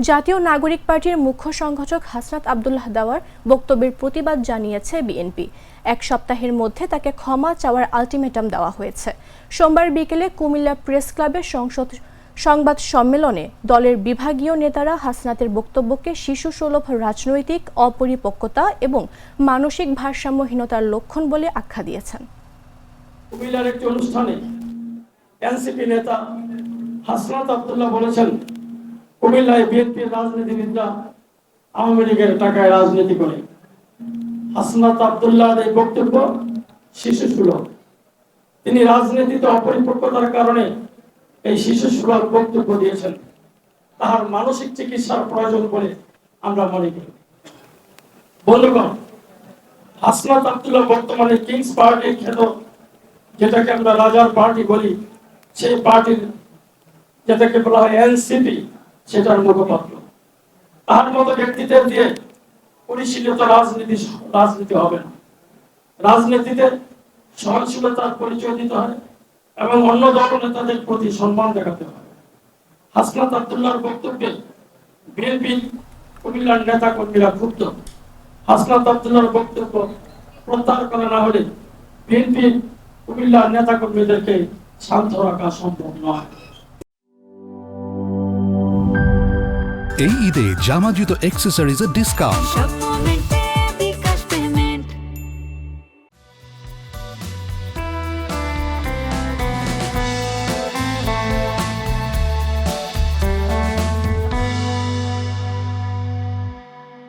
জাতীয় নাগরিক পার্টির মুখ্য সংগঠক হাসনাত আব্দুল্লাহ দেওয়ার বক্তব্যের প্রতিবাদ জানিয়েছে বিএনপি। এক সপ্তাহের মধ্যে তাকে ক্ষমা চাওয়ার আলটিমেটাম দেওয়া হয়েছে। সোমবার বিকেলে কুমিল্লা প্রেস ক্লাবে সংবাদ সম্মেলনে দলের বিভাগীয় নেতারা হাসনাতের বক্তব্যকে শিশুসুলভ রাজনৈতিক অপরিপক্কতা এবং মানসিক ভারসাম্যহীনতার লক্ষণ বলে আখ্যা দিয়েছেন। কুমিল্লার একটি অনুষ্ঠানে এনসিপি নেতা হাসনাত আব্দুল্লাহ বলেছেন, কুমিল্লায় বিএনপির রাজনীতিবিদরা আওয়ামী লীগের টাকায় রাজনীতি করে। হাসনাত আব্দুল্লাহর এই বক্তব্য শিশুসুলভ। তিনি রাজনীতিতে অপরিপক্কতার কারণে এই শিশুসুলভ বক্তব্য দিয়েছেন। তাহার মানসিক চিকিৎসার প্রয়োজন বলে আমরা মনে করি। বন্ধুগণ, হাসনাত আব্দুল্লাহ বর্তমানে কিংস পার্টির খ্যাত, যেটাকে আমরা রাজার পার্টি বলি, সেই পার্টির যেটাকে বলা হয় এনসিপি, সেটার মুখপাত্র। তার মতো ব্যক্তিদের দিয়ে পরিশীলিত রাজনীতি হবে না। রাজনীতিতে সহনশীলতার পরিচয় দিতে হয় এবং অন্য দল নেতাদের প্রতি সম্মান দেখাতে হয়। হাসনাত আব্দুল্লাহর বক্তব্যে বিএনপি কুমিল্লার নেতা কর্মীরা ক্ষুব্ধ। হাসনাত আব্দুল্লাহর বক্তব্য প্রত্যাহার করা না হলে বিএনপি কুমিল্লার নেতা কর্মীদেরকে শান্ত রাখা সম্ভব নয়। এই ঈদে জামা জুতো অ্যাক্সেসরিজের ডিসকাউন্ট।